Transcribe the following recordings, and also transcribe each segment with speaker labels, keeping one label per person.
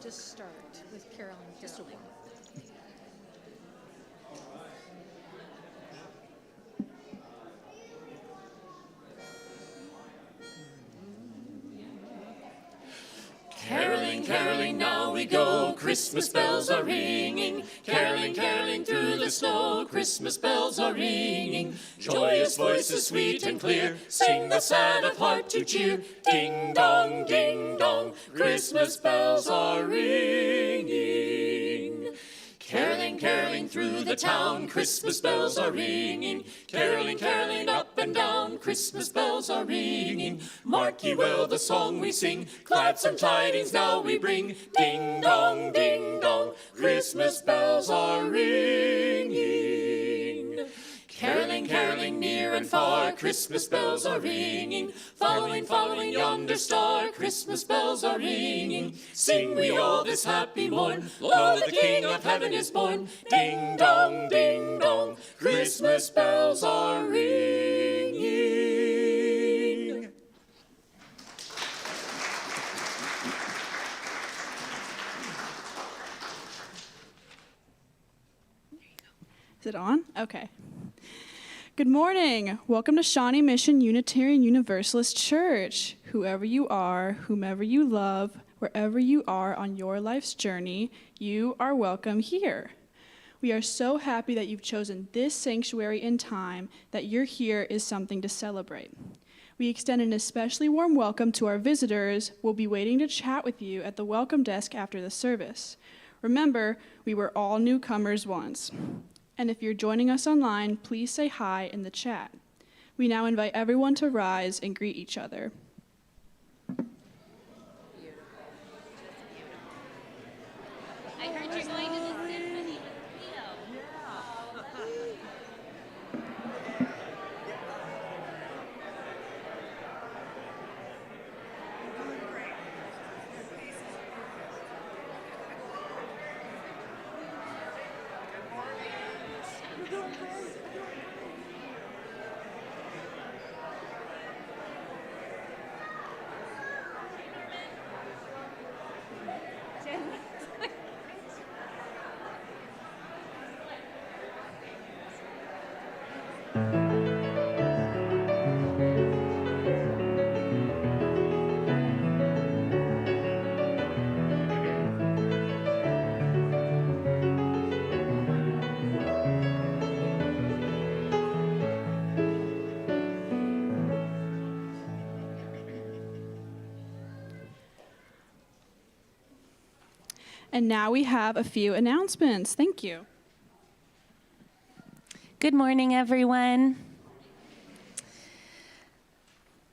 Speaker 1: to start with caroling.
Speaker 2: Caroling, caroling, now we go, Christmas bells are ringing. Caroling, caroling through the snow, Christmas bells are ringing. Joyous voices sweet and clear, sing the sad of heart to cheer. Ding dong, Christmas bells are ringing. Caroling, caroling through the town, Christmas bells are ringing. Caroling, caroling up and down, Christmas bells are ringing. Mark ye well the song we sing, gladsome tidings now we bring. Ding dong, Christmas bells are ringing. Caroling, caroling near and far, Christmas bells are ringing. Following yonder star, Christmas bells are ringing. Sing we all this happy morn, lo, the King of Heaven is born. Ding dong, Christmas bells are ringing.
Speaker 3: Is it on? Okay. Good morning. Welcome to Shawnee Mission Unitarian Universalist Church. Whoever you are, whomever you love, wherever you are on your life's journey, you are welcome here. We are so happy that you've chosen this sanctuary and time. That you're here is something to celebrate. We extend an especially warm welcome to our visitors. We'll be waiting to chat with you at the welcome desk after the service. Remember, we were all newcomers once. And if you're joining us online, please say hi in the chat. We now invite everyone to rise and greet each other.
Speaker 4: I heard you're going to the symphony with Leo.
Speaker 3: And now we have a few announcements. Thank you.
Speaker 4: Good morning, everyone.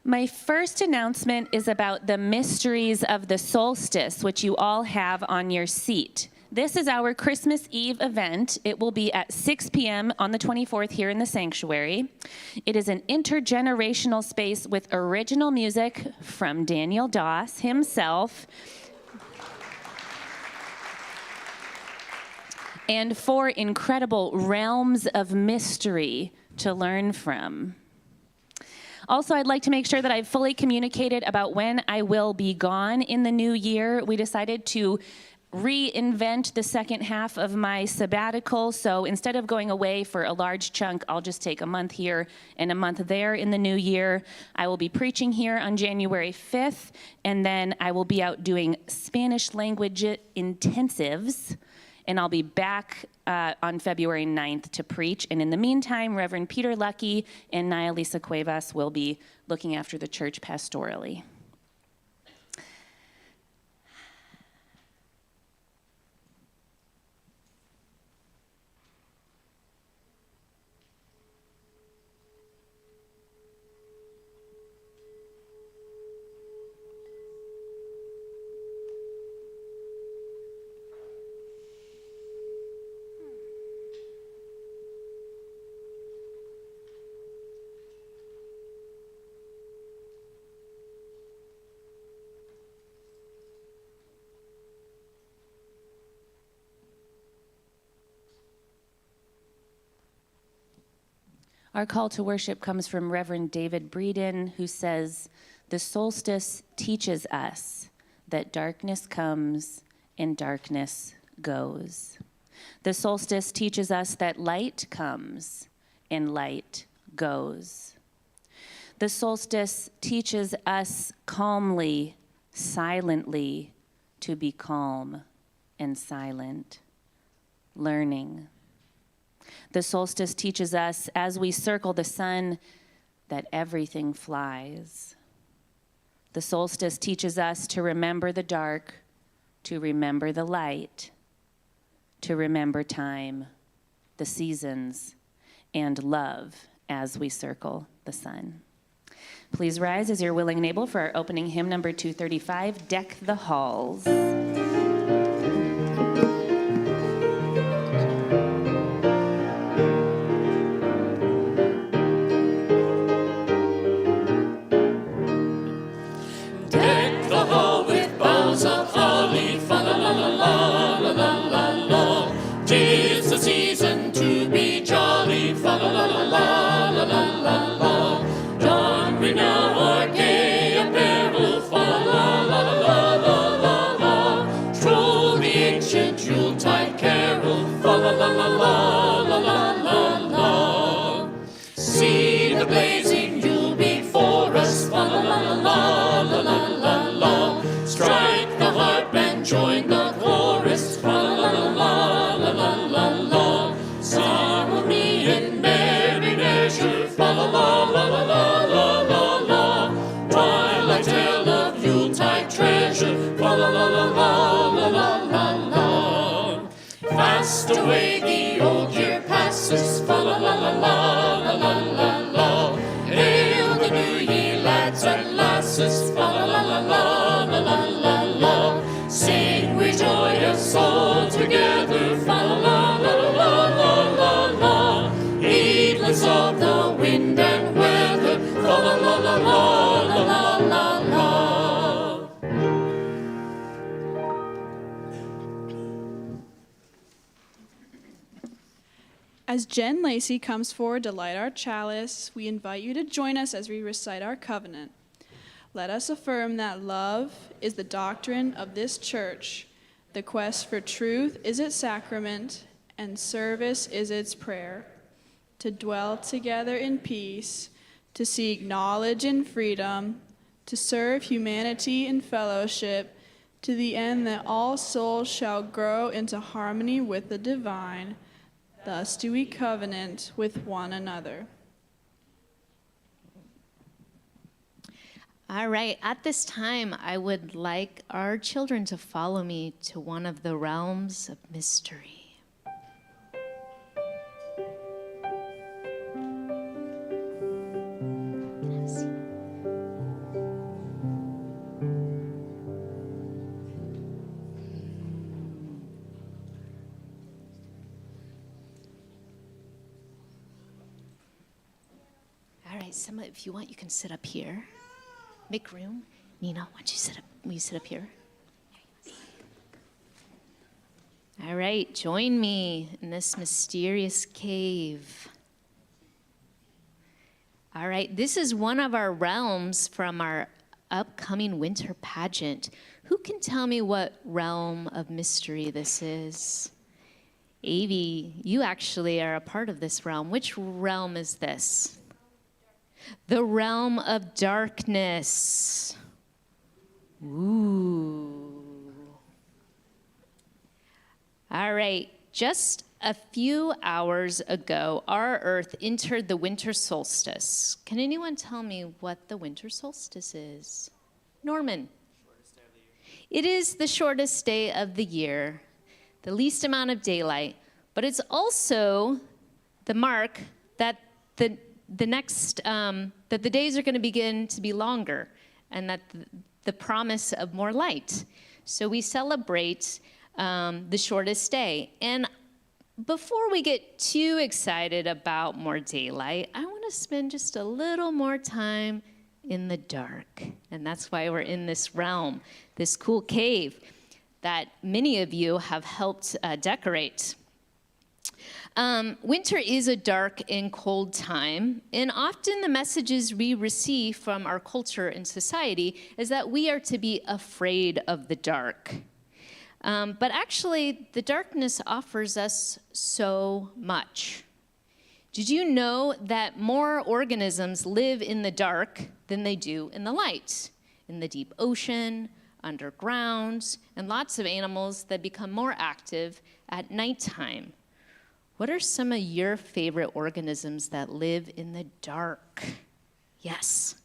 Speaker 4: My first announcement is about the mysteries of the solstice, which you all have on your seat. This is our Christmas Eve event. It will be at 6 p.m. on the 24th here in the sanctuary. It is an intergenerational space with original music from Daniel Doss himself, and 4 incredible realms of mystery to learn from. Also, I'd like to make sure that I've fully communicated about when I will be gone in the new year. We decided to reinvent the second half of my sabbatical, so instead of going away for a large chunk, I'll just take a month here and a month there in the new year. I will be preaching here on January 5th, and then I will be out doing Spanish language intensives, and I'll be back on February 9th to preach. And in the meantime, Reverend Peter Lucky and Naya Lisa Cuevas will be looking after the church pastorally. Our call to worship comes from Reverend David Breeden, who says, "The solstice teaches us that darkness comes and darkness goes. The solstice teaches us that light comes and light goes. The solstice teaches us calmly, silently, to be calm and silent, learning. The solstice teaches us, as we circle the sun, that everything flies. The solstice teaches us to remember the dark, to remember the light, to remember time, the seasons, and love as we circle the sun. Please rise as you're willing and able for our opening hymn number 235, Deck the Halls.
Speaker 2: Deck the hall with boughs of holly, fa la la la la la la la la. 'Tis the season to be jolly, fa la la la la la la la la. Don we now our gay apparel, fa la la la la la la la. Troll the ancient Yuletide carol, fa la la la la la la la la. See the blazing Yule before us, fa la la la la la la la la. Strike the harp and join the chorus, fa la la la la la la la. Song me in merry measure, fa la la la la la la la la. While I tell of Yuletide treasure, fa la la la la la la la la. Fast away the old year passes, fa la la la la la la la la. Hail the new year, lads and lasses, fa la la la la la la la la. Sing we joyous all together, fa la la la la la la la. Heedless of the wind and weather, fa la la la la la la la la.
Speaker 3: As Jen Lacey comes forward to light our chalice, we invite you to join us as we recite our covenant. Let us affirm that love is the doctrine of this church, the quest for truth is its sacrament, and service is its prayer. To dwell together in peace, to seek knowledge and freedom, to serve humanity in fellowship, to the end that all souls shall grow into harmony with the divine. Thus do we covenant with one another.
Speaker 1: All right, at this time, I would like our children to follow me to one of the realms of mystery. All right, if you want, you can sit up here. Make room. Nina, why don't you sit up? Will you sit up here? All right, join me in this mysterious cave. All right, this is one of our realms from our upcoming winter pageant. Who can tell me what realm of mystery this is? Avi, you actually are a part of this realm. Which realm is this? The realm of darkness. Ooh. All right, just a few hours ago, our Earth entered the winter solstice. Can anyone tell me what the winter solstice is? Norman. Shortest day of the year. It is the shortest day of the year, the least amount of daylight, but it's also the mark that the days are going to begin to be longer, and that the promise of more light. So we celebrate the shortest day. And before we get too excited about more daylight, I want to spend just a little more time in the dark. And that's why we're in this realm, this cool cave that many of you have helped decorate. Winter is a dark and cold time, and often the messages we receive from our culture and society is that we are to be afraid of the dark. But actually, the darkness offers us so much. Did you know that more organisms live in the dark than they do in the light? In the deep ocean, underground, and lots of animals that become more active at nighttime. What are some of your favorite organisms that live in the dark? Yes.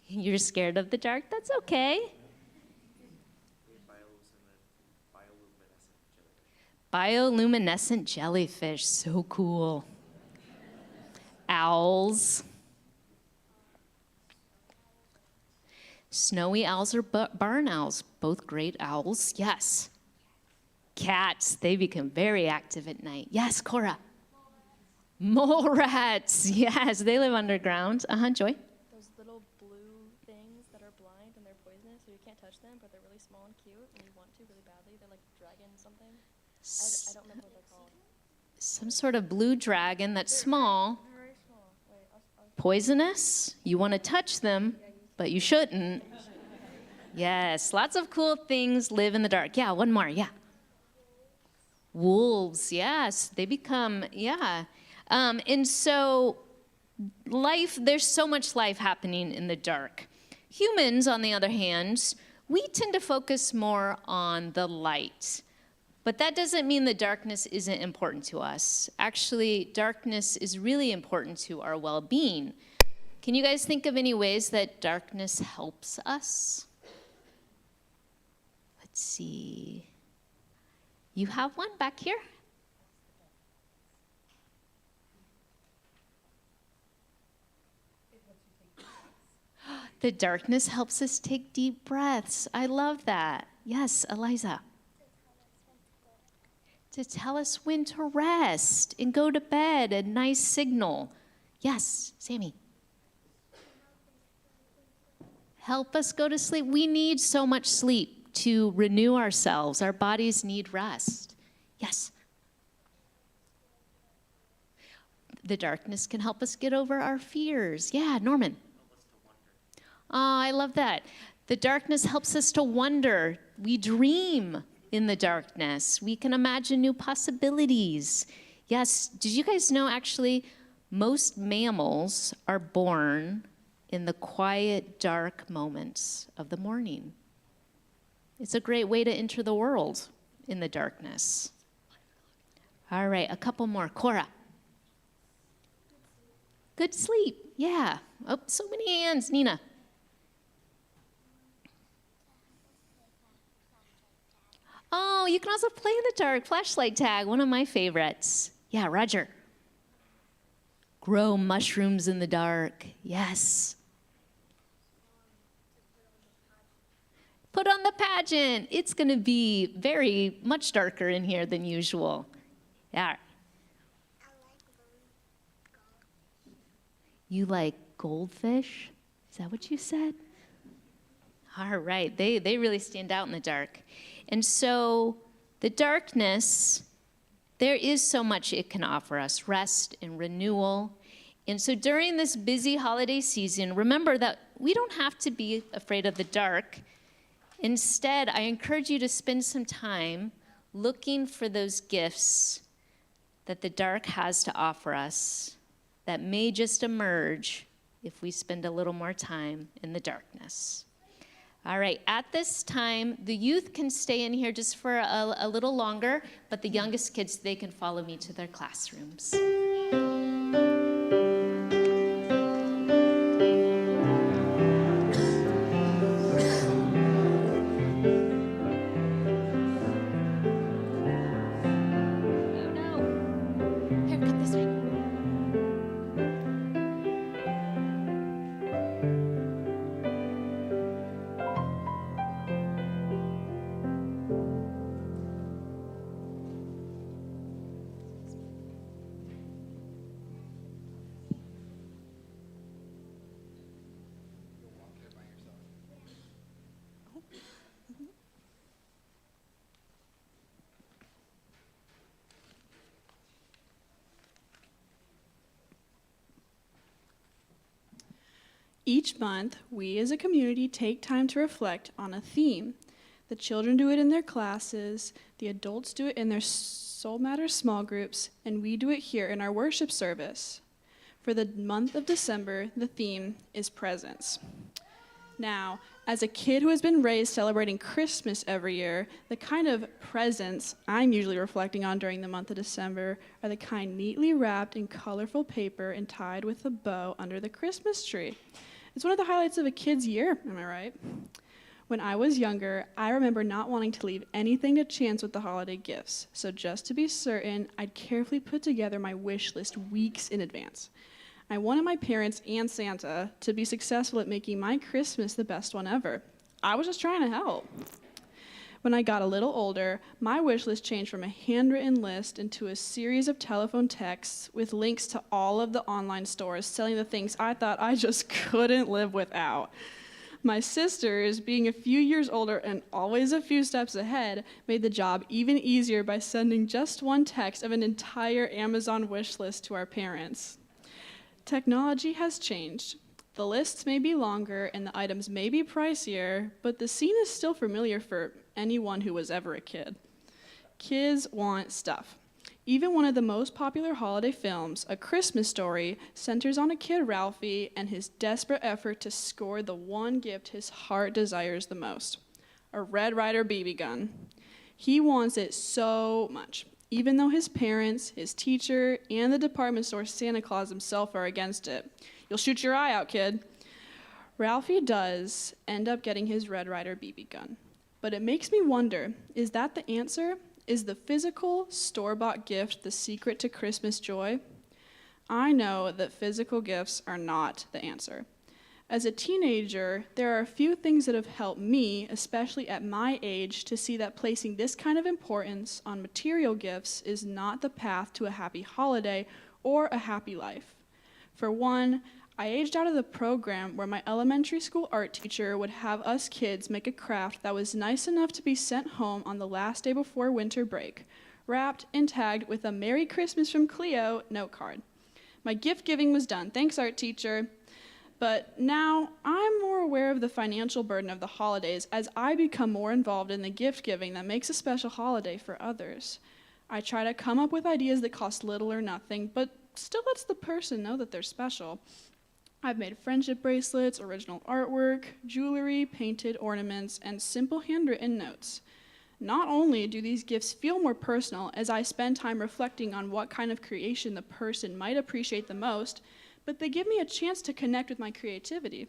Speaker 1: You're scared of the dark? That's okay. Bioluminescent jellyfish, so cool. Owls. Snowy owls or barn owls, both great owls, yes. Cats, they become very active at night. Yes, Cora. Mole rats, yes, they live underground. Joy.
Speaker 5: Those little blue things that are blind and they're poisonous, so you can't touch them, but they're really small and cute, and you want to really badly. They're like dragon something. I don't remember what they're called.
Speaker 1: Some sort of blue dragon that's small.
Speaker 5: They're very small. Wait, I'll
Speaker 1: Poisonous. You want to touch them, but you shouldn't. Yes, lots of cool things live in the dark. Yeah, one more, yeah. Wolves, yes, they become, yeah. And so there's so much life happening in the dark. Humans, on the other hand, we tend to focus more on the light. But that doesn't mean the darkness isn't important to us. Actually, darkness is really important to our well-being. Can you guys think of any ways that darkness helps us? Let's see. You have one back here? The darkness helps us take deep breaths. I love that. Yes, Eliza. To tell us when to rest and go to bed, a nice signal. Yes, Sammy. Help us go to sleep. We need so much sleep to renew ourselves. Our bodies need rest. Yes. The darkness can help us get over our fears. Yeah, Norman. Oh, I love that. The darkness helps us to wonder. We dream in the darkness. We can imagine new possibilities. Yes, did you guys know actually most mammals are born in the quiet, dark moments of the morning? It's a great way to enter the world in the darkness. All right, a couple more. Cora. Good sleep, yeah. Oh, so many hands. Nina. Oh, you can also play in the dark. Flashlight tag, one of my favorites. Yeah, Roger. Grow mushrooms in the dark. Yes. Put on the pageant. It's going to be very much darker in here than usual. Yeah. You like goldfish? Is that what you said? All right. They really stand out in the dark. And so the darkness, there is so much it can offer us, rest and renewal. And so during this busy holiday season, remember that we don't have to be afraid of the dark. Instead, I encourage you to spend some time looking for those gifts that the dark has to offer us that may just emerge if we spend a little more time in the darkness. All right, at this time, the youth can stay in here just for a little longer, but the youngest kids, they can follow me to their classrooms.
Speaker 3: Each month, we as a community take time to reflect on a theme. The children do it in their classes, the adults do it in their Soul Matters small groups, and we do it here in our worship service. For the month of December, the theme is presents. Now, as a kid who has been raised celebrating Christmas every year, the kind of presents I'm usually reflecting on during the month of December are the kind neatly wrapped in colorful paper and tied with a bow under the Christmas tree. It's one of the highlights of a kid's year, am I right? When I was younger, I remember not wanting to leave anything to chance with the holiday gifts. So just to be certain, I'd carefully put together my wish list weeks in advance. I wanted my parents and Santa to be successful at making my Christmas the best one ever. I was just trying to help. When I got a little older, my wish list changed from a handwritten list into a series of telephone texts with links to all of the online stores selling the things I thought I just couldn't live without. My sisters, being a few years older and always a few steps ahead, made the job even easier by sending just one text of an entire Amazon wish list to our parents. Technology has changed. The lists may be longer and the items may be pricier, but the scene is still familiar for anyone who was ever a kid. Kids want stuff. Even one of the most popular holiday films, A Christmas Story, centers on a kid, Ralphie, and his desperate effort to score the one gift his heart desires the most, a Red Ryder BB gun. He wants it so much, even though his parents, his teacher, and the department store Santa Claus himself are against it. You'll shoot your eye out, kid. Ralphie does end up getting his Red Ryder BB gun. But it makes me wonder, is that the answer? Is the physical, store-bought gift the secret to Christmas joy? I know that physical gifts are not the answer. As a teenager, there are a few things that have helped me, especially at my age, to see that placing this kind of importance on material gifts is not the path to a happy holiday or a happy life. For one, I aged out of the program where my elementary school art teacher would have us kids make a craft that was nice enough to be sent home on the last day before winter break, wrapped and tagged with a Merry Christmas from Cleo note card. My gift giving was done. Thanks, art teacher. But now I'm more aware of the financial burden of the holidays as I become more involved in the gift giving that makes a special holiday for others. I try to come up with ideas that cost little or nothing, but still lets the person know that they're special. I've made friendship bracelets, original artwork, jewelry, painted ornaments, and simple handwritten notes. Not only do these gifts feel more personal as I spend time reflecting on what kind of creation the person might appreciate the most, but they give me a chance to connect with my creativity.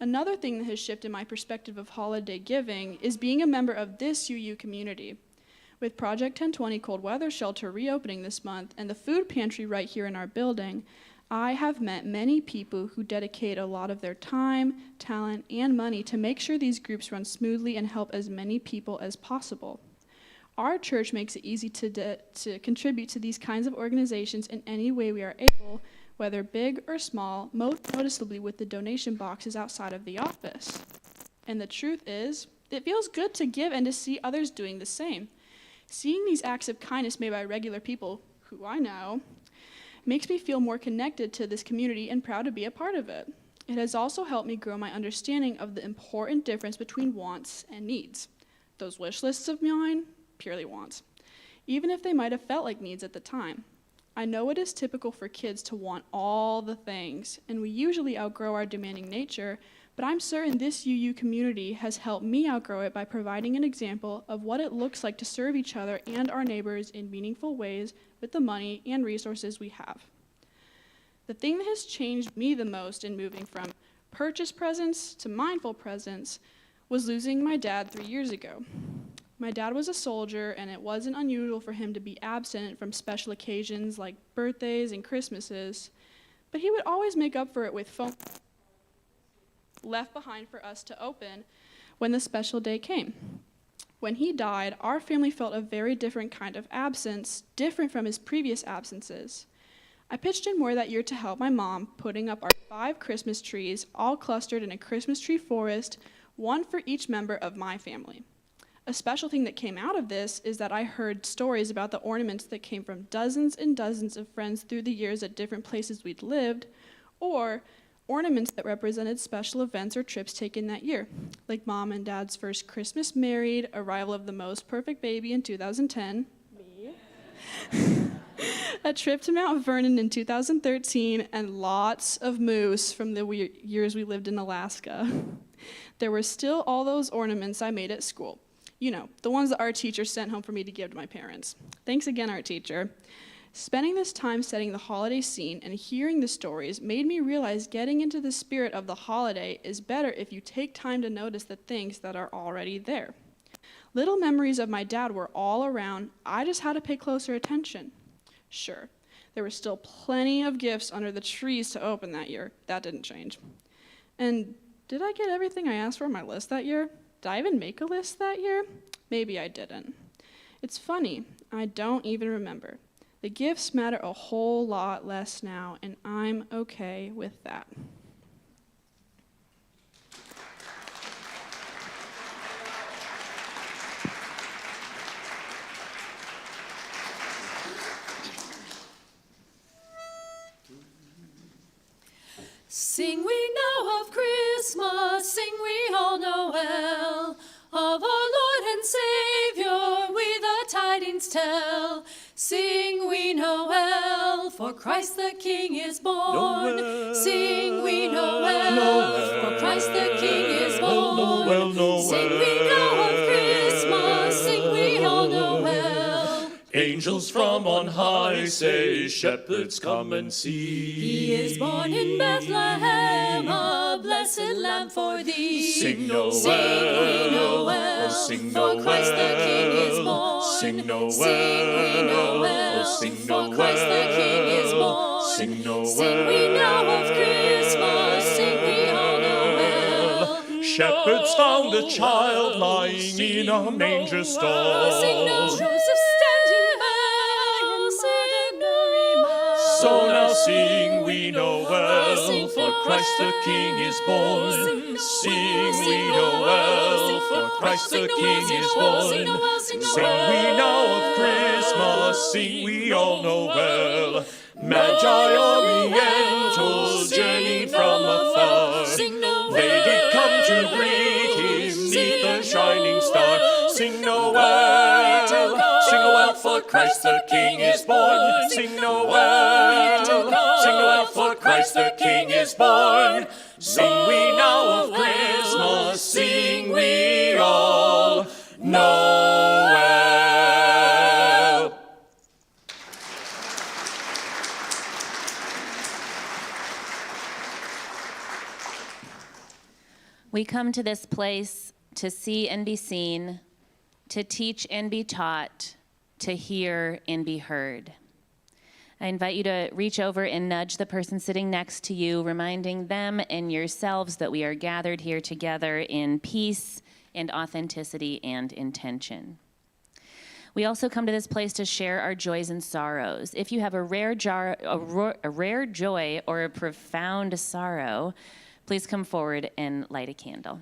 Speaker 3: Another thing that has shifted my perspective of holiday giving is being a member of this UU community. With Project 1020 Cold Weather Shelter reopening this month and the food pantry right here in our building, I have met many people who dedicate a lot of their time, talent, and money to make sure these groups run smoothly and help as many people as possible. Our church makes it easy to contribute to these kinds of organizations in any way we are able, whether big or small, most noticeably with the donation boxes outside of the office. And the truth is, it feels good to give and to see others doing the same. Seeing these acts of kindness made by regular people, who I know, makes me feel more connected to this community and proud to be a part of it. It has also helped me grow my understanding of the important difference between wants and needs. Those wish lists of mine, purely wants, even if they might have felt like needs at the time. I know it is typical for kids to want all the things, and we usually outgrow our demanding nature, but I'm certain this UU community has helped me outgrow it by providing an example of what it looks like to serve each other and our neighbors in meaningful ways with the money and resources we have. The thing that has changed me the most in moving from purchase presents to mindful presents was losing my dad 3 years ago. My dad was a soldier, and it wasn't unusual for him to be absent from special occasions like birthdays and Christmases, but he would always make up for it with phone left behind for us to open when the special day came. When he died, our family felt a very different kind of absence, different from his previous absences. I pitched in more that year to help my mom, putting up our 5 Christmas trees, all clustered in a Christmas tree forest, one for each member of my family. A special thing that came out of this is that I heard stories about the ornaments that came from dozens and dozens of friends through the years at different places we'd lived, or ornaments that represented special events or trips taken that year, like Mom and Dad's first Christmas married, arrival of the most perfect baby in 2010, me, a trip to Mount Vernon in 2013, and lots of moose from the years we lived in Alaska. There were still all those ornaments I made at school. You know, the ones that our teacher sent home for me to give to my parents. Thanks again, art teacher. Spending this time setting the holiday scene and hearing the stories made me realize getting into the spirit of the holiday is better if you take time to notice the things that are already there. Little memories of my dad were all around. I just had to pay closer attention. Sure, there were still plenty of gifts under the trees to open that year. That didn't change. And did I get everything I asked for on my list that year? Did I even make a list that year? Maybe I didn't. It's funny, I don't even remember. The gifts matter a whole lot less now, and I'm okay with that.
Speaker 2: Sing we now of Christmas, sing we all Noel, of our Lord and Savior we the tidings tell. Sing we Noel, for Christ the King is born.
Speaker 6: Noel.
Speaker 2: Sing we Noel, for Christ the King is born.
Speaker 6: Noel, Noel.
Speaker 2: Sing we now of Christmas, sing we all Noel.
Speaker 6: Angels from on high say, shepherds come and see.
Speaker 2: He is born in Bethlehem, a blessed lamb for thee.
Speaker 6: Sing Noel,
Speaker 2: Sing we Noel,
Speaker 6: oh, sing
Speaker 2: for Christ the King is born.
Speaker 6: Sing Noel,
Speaker 2: Sing we Noel,
Speaker 6: oh, sing
Speaker 2: for Christ the King is born.
Speaker 6: Sing Noel,
Speaker 2: Sing we now of Christmas, sing we all Noel.
Speaker 6: Shepherds found a child lying in a manger stall.
Speaker 2: Sing Noel, Joseph standing by, and sing Mary.
Speaker 6: So now sing we Noel,
Speaker 2: Sing
Speaker 6: for Christ the King is born. Sing we Noel, for Christ the King is born. Sing we now of Christmas, sing we all Noel. Magi Orientals journeyed from afar. They did come to greet him neath the shining star. Sing Noel, sing Noel, for Christ the King is born. Sing Noel, sing Noel, for Christ the King is born. Sing we now of Christmas, sing we all Noel.
Speaker 4: We come to this place to see and be seen, to teach and be taught, to hear and be heard. I invite you to reach over and nudge the person sitting next to you, reminding them and yourselves that we are gathered here together in peace and authenticity and intention. We also come to this place to share our joys and sorrows. If you have a rare joy or a profound sorrow, please come forward and light a candle.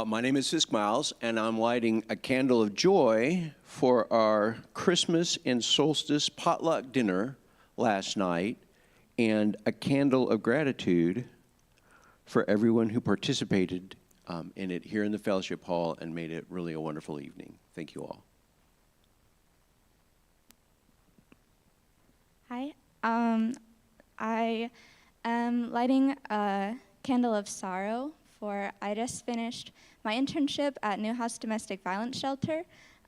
Speaker 7: My name is Fisk Miles, and I'm lighting a candle of joy for our Christmas and solstice potluck dinner last night, and a candle of gratitude for everyone who participated in it here in the Fellowship Hall and made it really a wonderful evening. Thank you all.
Speaker 8: Hi, I am lighting a candle of sorrow for I just finished my internship at Newhouse Domestic Violence Shelter,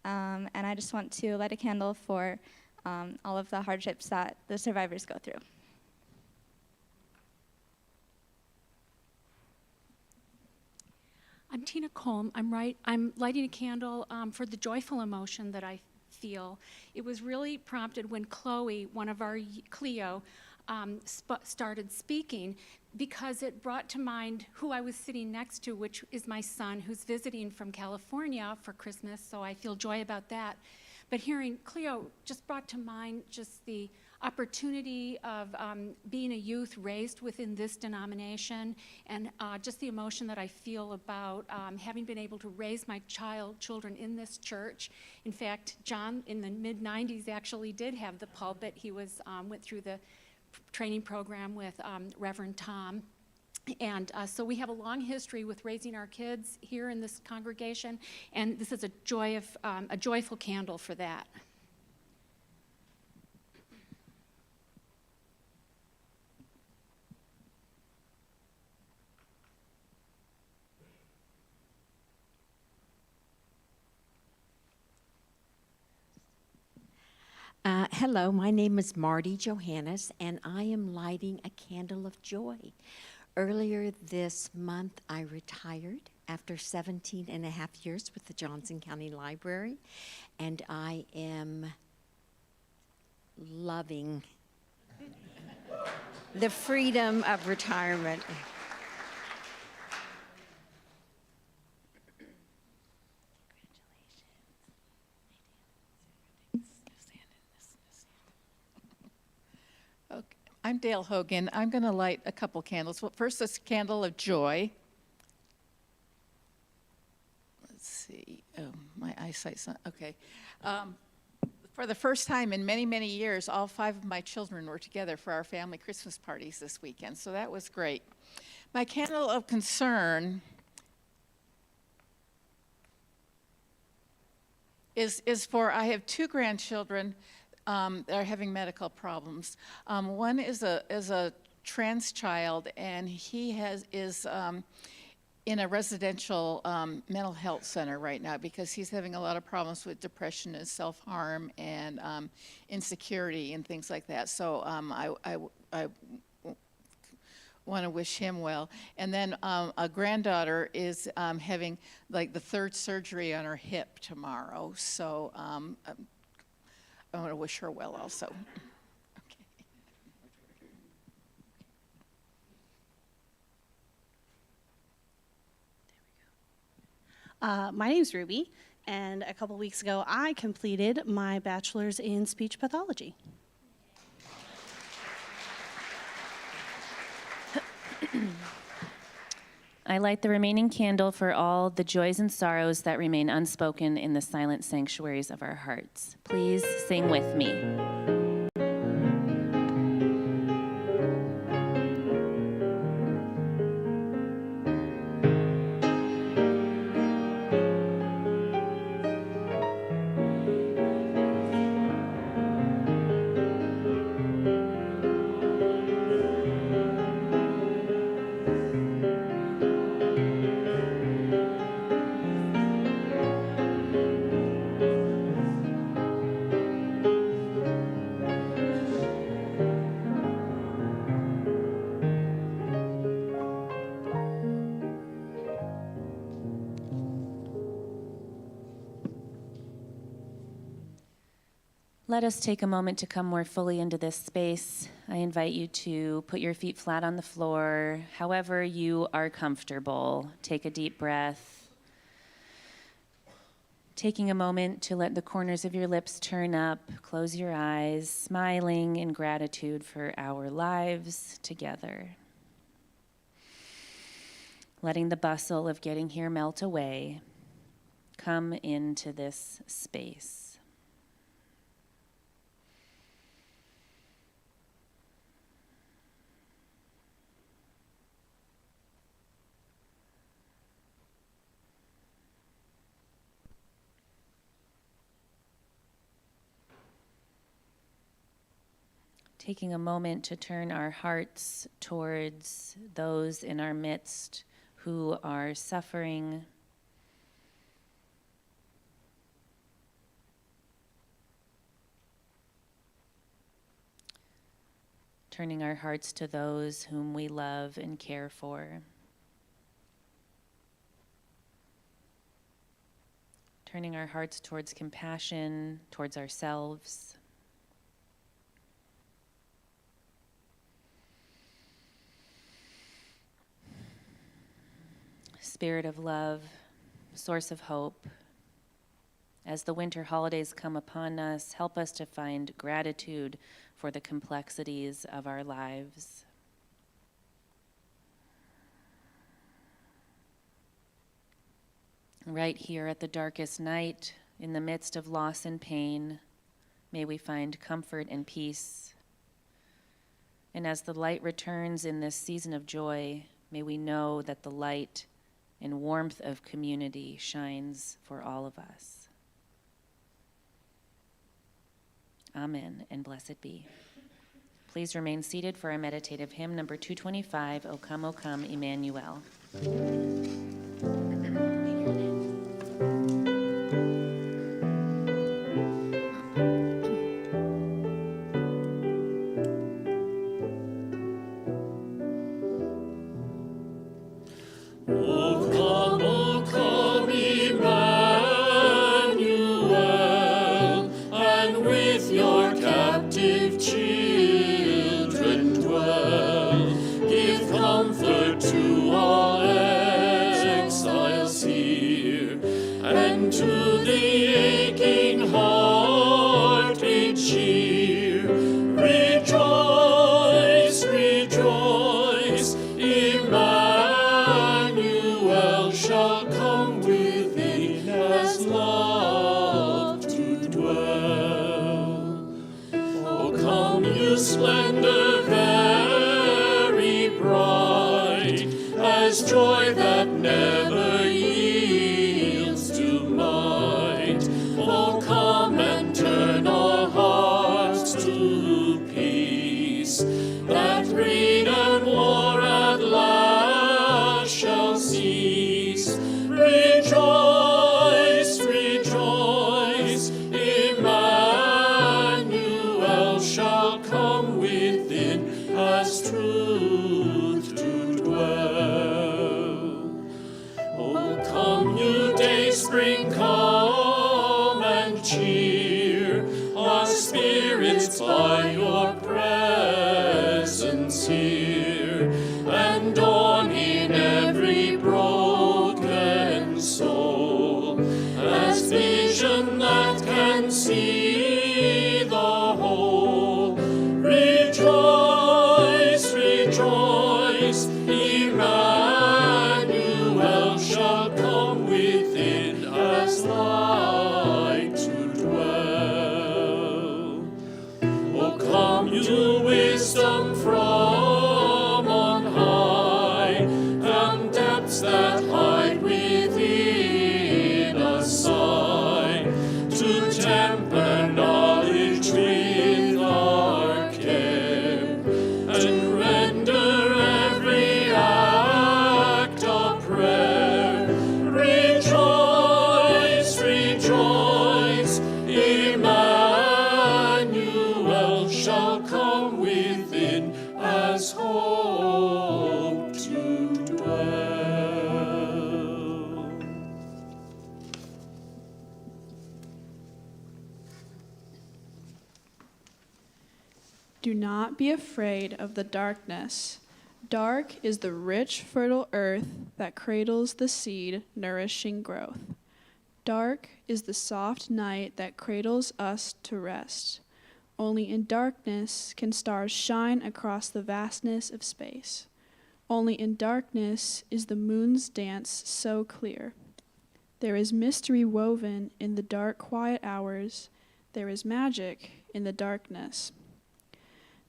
Speaker 8: and I just want to light a candle for all of the hardships that the survivors go through.
Speaker 9: I'm Tina Colm. I'm lighting a candle for the joyful emotion that I feel. It was really prompted when Chloe, one of our Cleo, started speaking, because it brought to mind who I was sitting next to, which is my son, who's visiting from California for Christmas, so I feel joy about that. But hearing Cleo just brought to mind just the opportunity of being a youth raised within this denomination, and just the emotion that I feel about having been able to raise my children in this church. In fact, John in the mid-90s actually did have the pulpit. He went through the training program with Reverend Tom. And so we have a long history with raising our kids here in this congregation, and this is a joyful candle for that.
Speaker 10: Hello, my name is Marty Johannes, and I am lighting a candle of joy. Earlier this month, I retired after 17 and a half years with the Johnson County Library, and I am loving the freedom of retirement.
Speaker 11: I'm Dale Hogan. I'm going to light a couple candles. Well, first, this candle of joy. Let's see. Oh, my eyesight's not okay. For the first time in many, many years, all 5 of my children were together for our family Christmas parties this weekend, so that was great. My candle of concern is for, I have 2 grandchildren that are having medical problems. One is a trans child, and he is in a residential mental health center right now because he's having a lot of problems with depression and self-harm and insecurity and things like that. So I want to wish him well. And then a granddaughter is having like the 3rd surgery on her hip tomorrow. So I want to wish her well also. Okay.
Speaker 12: My name's Ruby, and a couple weeks ago I completed my bachelor's in speech pathology.
Speaker 4: I light the remaining candle for all the joys and sorrows that remain unspoken in the silent sanctuaries of our hearts. Please sing with me. Let us take a moment to come more fully into this space. I invite you to put your feet flat on the floor, however you are comfortable. Take a deep breath. Taking a moment to let the corners of your lips turn up, close your eyes, smiling in gratitude for our lives together. Letting the bustle of getting here melt away. Come into this space. Taking a moment to turn our hearts towards those in our midst who are suffering, turning our hearts to those whom we love and care for, turning our hearts towards compassion, towards ourselves. Spirit of love, source of hope, as the winter holidays come upon us, help us to find gratitude for the complexities of our lives. Right here at the darkest night, in the midst of loss and pain, may we find comfort and peace. And as the light returns in this season of joy, may we know that the light and warmth of community shines for all of us. Amen, and blessed be. Please remain seated for our meditative hymn, number 225, O Come, Emmanuel.
Speaker 2: O come, Emmanuel, and with your captive children dwell. Give comfort to all exiles here, and to the aching heart be cheer. Rejoice, rejoice, Emmanuel shall come within as love to dwell. O come, you splendor very bright, as joy that never yields to might. O come and turn our hearts to peace, that greed and war at last shall cease. Rejoice, rejoice, Emmanuel shall come within as truth to dwell. O come, you dayspring, come and cheer our spirits by your presence here, and dawn in every broken soul as vision that can see the whole. Rejoice, rejoice, Emmanuel shall come within as light to dwell. O come, you wisdom from on high, and depths that hide within a sigh, to temper knowledge with our care, and render every act a prayer. Rejoice, rejoice, Emmanuel shall come within as hope to dwell.
Speaker 3: Do not be afraid of the darkness. Dark is the rich, fertile earth that cradles the seed, nourishing growth. Dark is the soft night that cradles us to rest. Only in darkness can stars shine across the vastness of space. Only in darkness is the moon's dance so clear. There is mystery woven in the dark, quiet hours. There is magic in the darkness.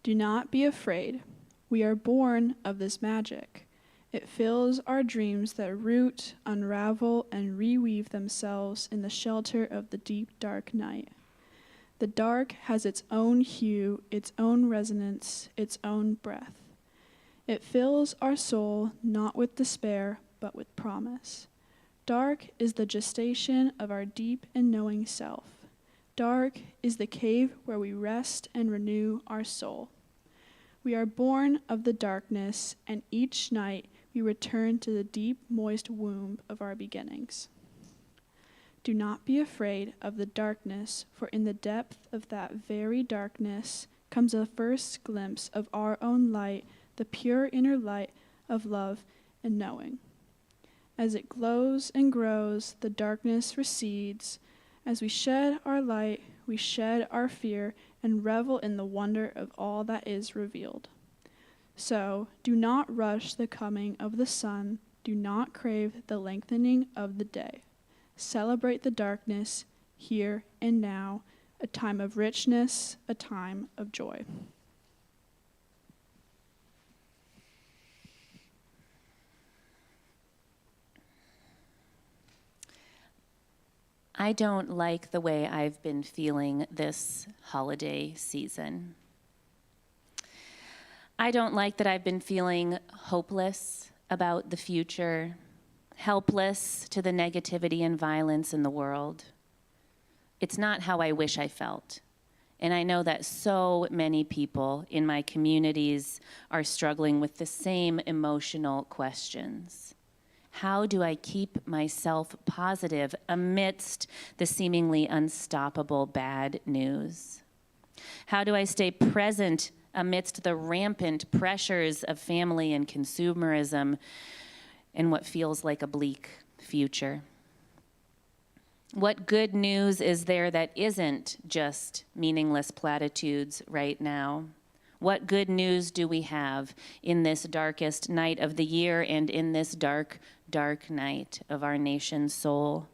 Speaker 3: Do not be afraid. We are born of this magic. It fills our dreams that root, unravel, and reweave themselves in the shelter of the deep, dark night. The dark has its own hue, its own resonance, its own breath. It fills our soul not with despair, but with promise. Dark is the gestation of our deep and knowing self. Dark is the cave where we rest and renew our soul. We are born of the darkness, and each night we return to the deep, moist womb of our beginnings. Do not be afraid of the darkness, for in the depth of that very darkness comes a first glimpse of our own light, the pure inner light of love and knowing. As it glows and grows, the darkness recedes. As we shed our light, we shed our fear and revel in the wonder of all that is revealed. So, do not rush the coming of the sun, do not crave the lengthening of the day. Celebrate the darkness, here and now, a time of richness, a time of joy.
Speaker 4: I don't like the way I've been feeling this holiday season. I don't like that I've been feeling hopeless about the future, helpless to the negativity and violence in the world. It's not how I wish I felt. And I know that so many people in my communities are struggling with the same emotional questions. How do I keep myself positive amidst the seemingly unstoppable bad news? How do I stay present amidst the rampant pressures of family and consumerism and what feels like a bleak future? What good news is there that isn't just meaningless platitudes right now? What good news do we have in this darkest night of the year and in this dark, dark night of our nation's soul?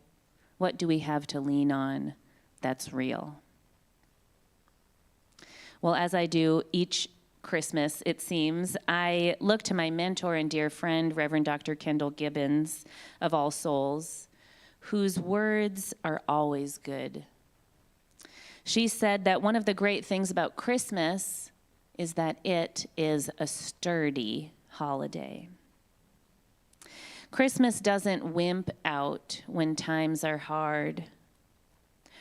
Speaker 4: What do we have to lean on that's real? Well, as I do each Christmas, it seems, I look to my mentor and dear friend, Reverend Dr. Kendall Gibbons of All Souls, whose words are always good. She said that one of the great things about Christmas is that it is a sturdy holiday. Christmas doesn't wimp out when times are hard.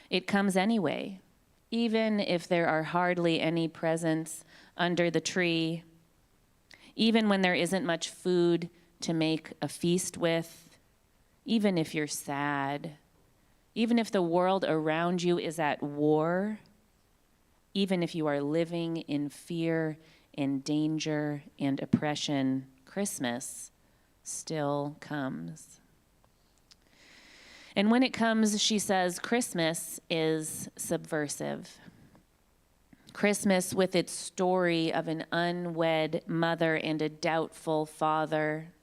Speaker 4: It comes anyway, even if there are hardly any presents under the tree, even when there isn't much food to make a feast with, even if you're sad, even if the world around you is at war, even if you are living in fear and danger and oppression, Christmas still comes. And when it comes, she says, Christmas is subversive. Christmas, with its story of an unwed mother and a doubtful father,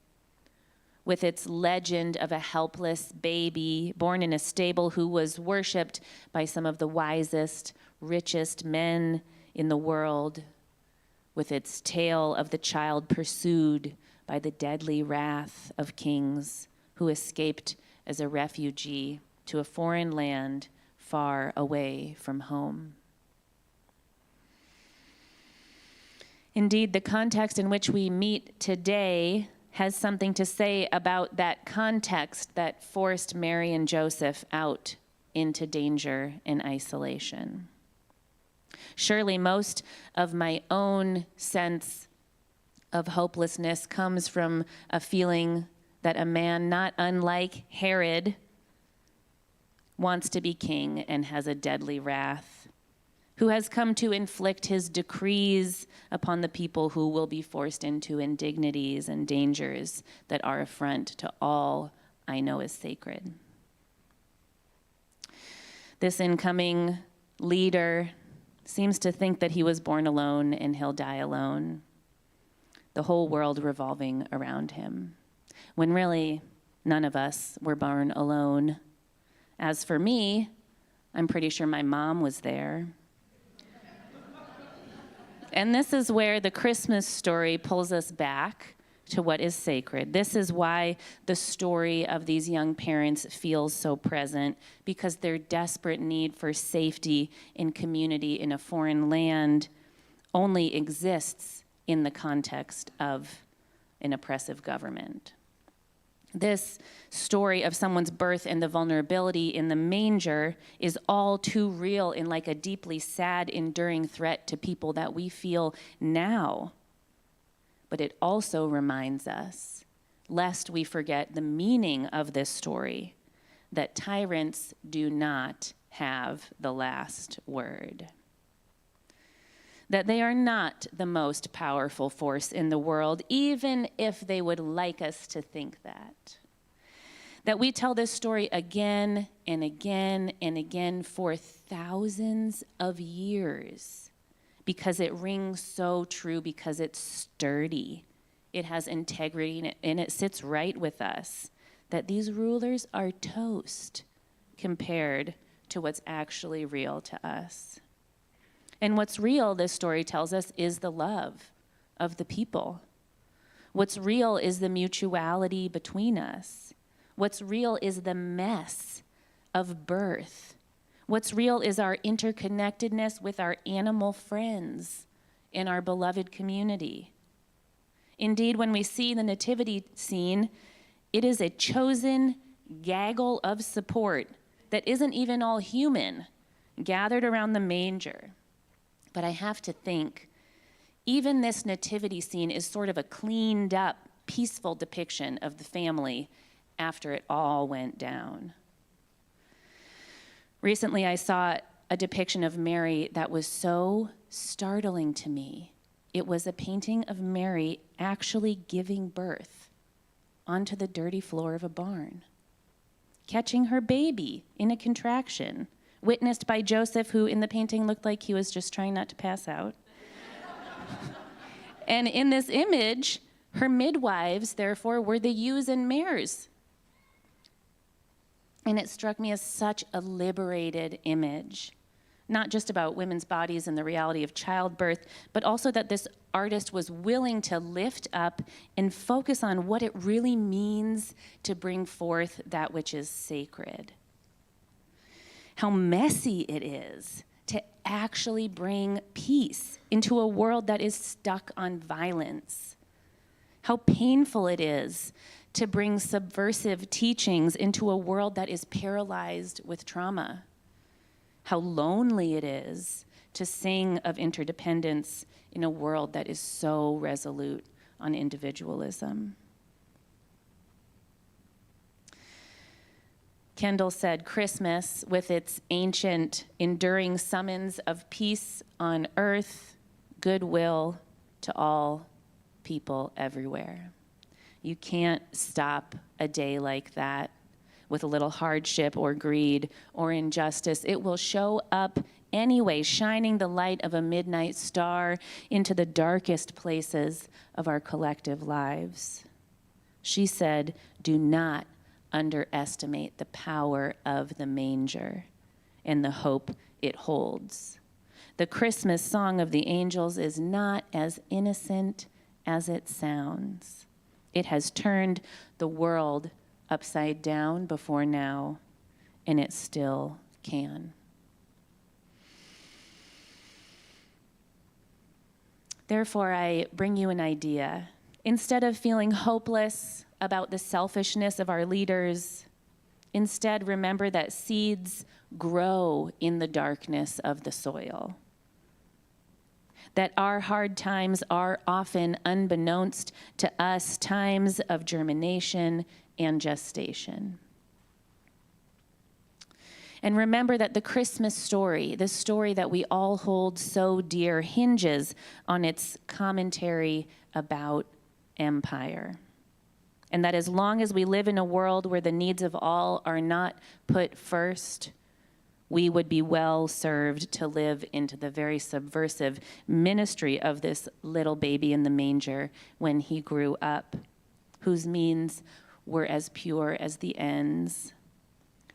Speaker 4: with its legend of a helpless baby born in a stable who was worshipped by some of the wisest, richest men in the world, with its tale of the child pursued by the deadly wrath of kings who escaped as a refugee to a foreign land far away from home. Indeed, the context in which we meet today has something to say about that context that forced Mary and Joseph out into danger and isolation. Surely most of my own sense of hopelessness comes from a feeling that a man not unlike Herod wants to be king and has a deadly wrath, who has come to inflict his decrees upon the people who will be forced into indignities and dangers that are affront to all I know is sacred. This incoming leader seems to think that he was born alone and he'll die alone, the whole world revolving around him, when really none of us were born alone. As for me, I'm pretty sure my mom was there. And this is where the Christmas story pulls us back to what is sacred. This is why the story of these young parents feels so present, because their desperate need for safety and community in a foreign land only exists in the context of an oppressive government. This story of someone's birth and the vulnerability in the manger is all too real and like a deeply sad, enduring threat to people that we feel now. But it also reminds us, lest we forget the meaning of this story, that tyrants do not have the last word. That they are not the most powerful force in the world, even if they would like us to think that. that we tell this story again and again and again for thousands of years because it rings so true, because it's sturdy, it has integrity, and it sits right with us, that these rulers are toast compared to what's actually real to us. And what's real, this story tells us, is the love of the people. What's real is the mutuality between us. What's real is the mess of birth. What's real is our interconnectedness with our animal friends in our beloved community. Indeed, when we see the nativity scene, it is a chosen gaggle of support that isn't even all human, gathered around the manger. But I have to think, even this nativity scene is sort of a cleaned up, peaceful depiction of the family after it all went down. Recently, I saw a depiction of Mary that was so startling to me. It was a painting of Mary actually giving birth onto the dirty floor of a barn, catching her baby in a contraction, witnessed by Joseph, who in the painting looked like he was just trying not to pass out. And in this image, her midwives, therefore, were the ewes and mares. And it struck me as such a liberated image, not just about women's bodies and the reality of childbirth, but also that this artist was willing to lift up and focus on what it really means to bring forth that which is sacred. How messy it is to actually bring peace into a world that is stuck on violence. How painful it is to bring subversive teachings into a world that is paralyzed with trauma. How lonely it is to sing of interdependence in a world that is so resolute on individualism. Kendall said, Christmas, with its ancient, enduring summons of peace on earth, goodwill to all people everywhere. You can't stop a day like that with a little hardship or greed or injustice. It will show up anyway, shining the light of a midnight star into the darkest places of our collective lives. She said, do not underestimate the power of the manger and the hope it holds. The Christmas song of the angels is not as innocent as it sounds. It has turned the world upside down before now, and it still can. Therefore, I bring you an idea. Instead of feeling hopeless about the selfishness of our leaders, instead remember that seeds grow in the darkness of the soil. That our hard times are often, unbeknownst to us, times of germination and gestation. And remember that the Christmas story, the story that we all hold so dear, hinges on its commentary about empire. And that as long as we live in a world where the needs of all are not put first, we would be well served to live into the very subversive ministry of this little baby in the manger when he grew up, whose means were as pure as the ends,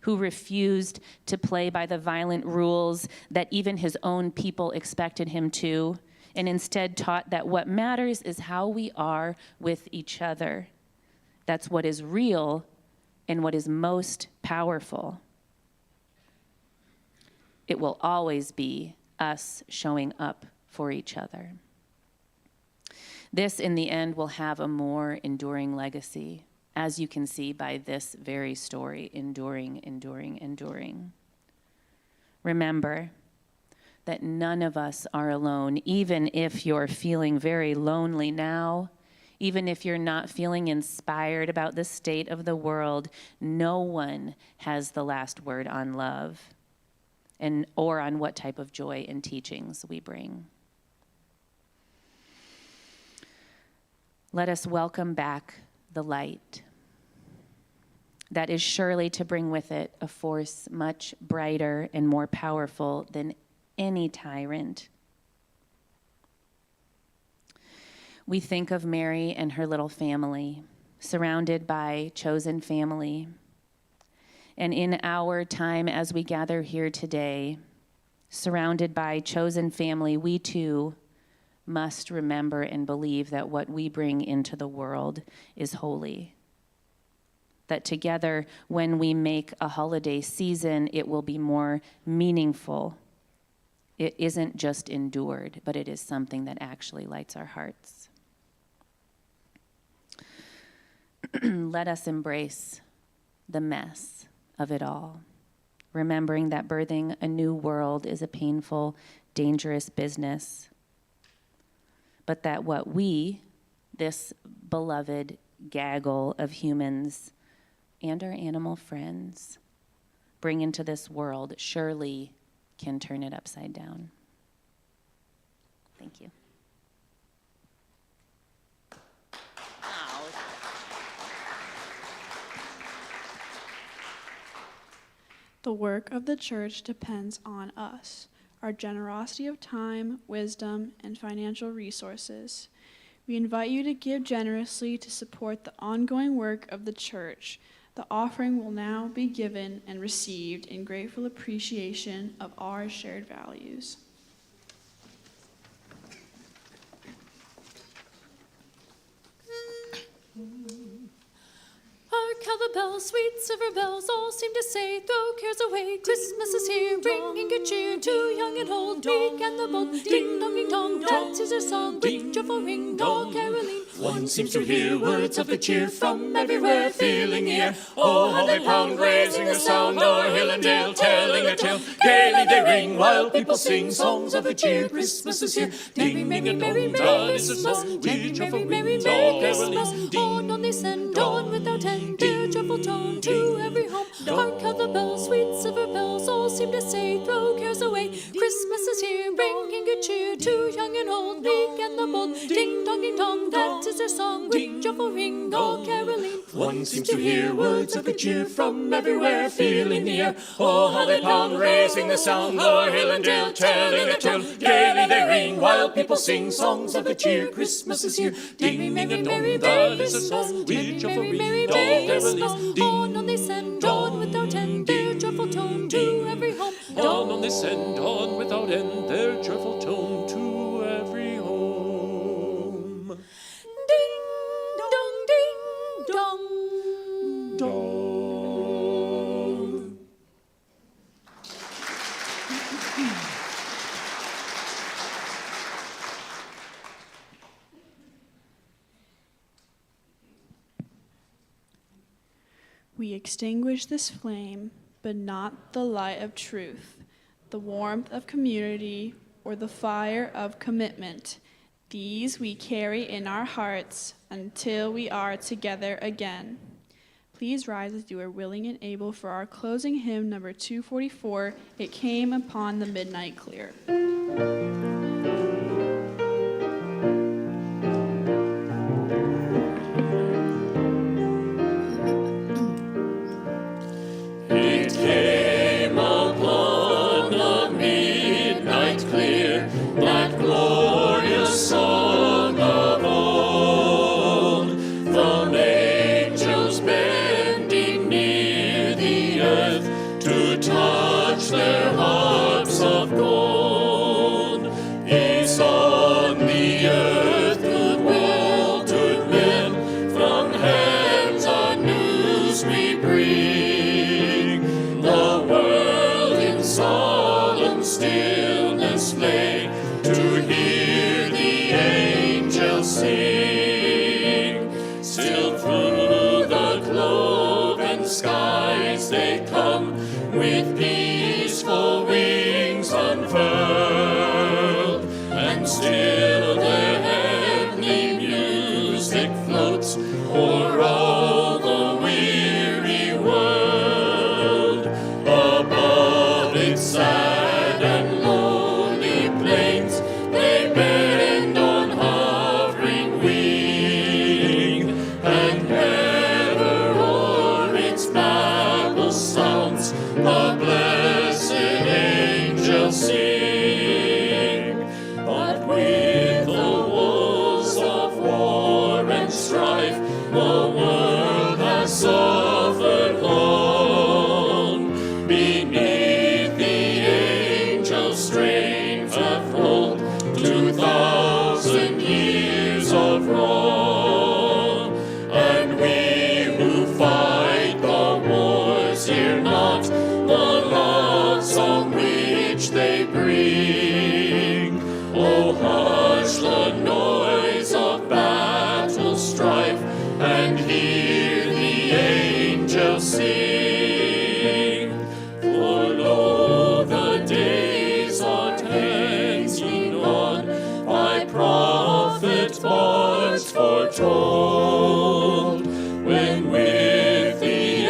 Speaker 4: who refused to play by the violent rules that even his own people expected him to, and instead taught that what matters is how we are with each other. That's what is real and what is most powerful. It will always be us showing up for each other. This, in the end, will have a more enduring legacy, as you can see by this very story, enduring, enduring, enduring. Remember that none of us are alone, even if you're feeling very lonely now, even if you're not feeling inspired about the state of the world. No one has the last word on love or on what type of joy and teachings we bring. Let us welcome back the light. that is surely to bring with it a force much brighter and more powerful than any tyrant. We think of Mary and her little family, surrounded by chosen family. And in our time as we gather here today, surrounded by chosen family, we too must remember and believe that what we bring into the world is holy. That together, when we make a holiday season, it will be more meaningful. It isn't just endured, but it is something that actually lights our hearts. Let us embrace the mess of it all, remembering that birthing a new world is a painful, dangerous business, but that what we, this beloved gaggle of humans and our animal friends, bring into this world surely can turn it upside down. Thank you.
Speaker 3: The work of the church depends on us, our generosity of time, wisdom, and financial resources. We invite you to give generously to support the ongoing work of the church. The offering will now be given and received in grateful appreciation of our shared values.
Speaker 2: Hark how the bells, sweet silver bells, all seem to say, throw cares away, Christmas is here, bringing good cheer to young and old, meek and the bold. Ding dong, ding dong, that is our song, with joyful ring, all caroling. One seems to hear words of good cheer from everywhere, filling the air. Oh, how they pound, raising the sound, o'er hill and dale, telling a tale. Gaily they ring, while people sing songs of good cheer. Christmas is here, ding, ding, and dong, that is the song, with joyful ring, all caroling. On they send, on without end, their joyful tone to every home. Hark how the bells, sweet silver bells, all seem to say, throw cares away. Christmas is here, bringing good cheer to young and old, meek and the bold. Ding dong, that is their song, with joyful ring, all caroling. One seems to hear words of good cheer from everywhere, filling the air. Oh, how they pound, raising the sound, o'er hill and dale, telling a tale. Gaily they ring, while people sing songs of good cheer. Christmas is here, ding, ding, and dong, that is the song, with joyful ring, all caroling. On they send, on without end, their joyful tone to every home.
Speaker 6: On they send, on without end, their joyful tone to every home.
Speaker 2: Ding dong, ding dong,
Speaker 6: Dong.
Speaker 3: We extinguish this flame, but not the light of truth, the warmth of community, or the fire of commitment. These we carry in our hearts until we are together again. Please rise as you are willing and able for our closing hymn, number 244, It Came Upon the Midnight Clear.
Speaker 2: It came upon the midnight clear, that glorious song of old, from angels bending near the earth to touch their harps of gold. Peace on the earth, goodwill to men, from hands our news we bring. The world in solemn stillness lay to hear the angels sing. Still through the cloven skies they come, with peaceful wings unfurled, and still their heavenly music floats o'er all the weary world. Above its sad and lonely plains, they bend on hovering wing, and ever o'er its back suffered long. Beneath the angel's strength hath rolled 2,000 years of wrong. And we who fight the wars hear not the love song which they bring. Oh, hush the noise of battle strife, and hear the angels sing. For lo, the days are hanging on, by prophet bards foretold, when with the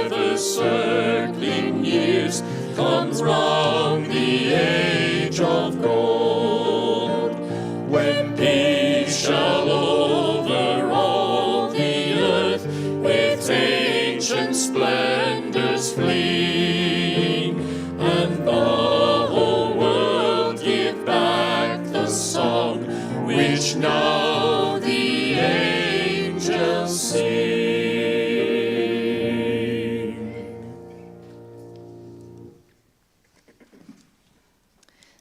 Speaker 2: ever-circling years comes round the age of gold, when peace shall over all the earth with ancient splendors fling, and the whole world give back the song which now the angels sing.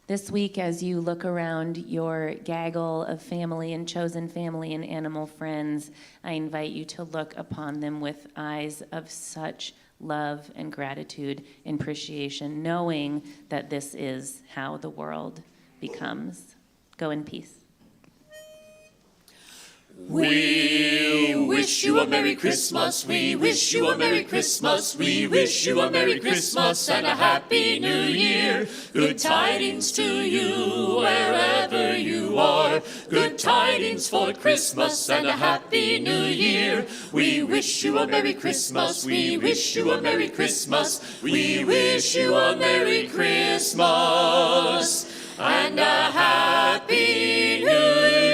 Speaker 4: This week, as you look around your gaggle of family and chosen family and animal friends, I invite you to look upon them with eyes of such love and gratitude and appreciation, knowing that this is how the world becomes. Go in peace.
Speaker 2: We wish you a Merry Christmas, we wish you a Merry Christmas, we wish you a Merry Christmas and a Happy New Year. Good tidings to you wherever you are, good tidings for Christmas and a Happy New Year. We wish you a Merry Christmas, we wish you a Merry Christmas, we wish you a Merry Christmas and a Happy New Year.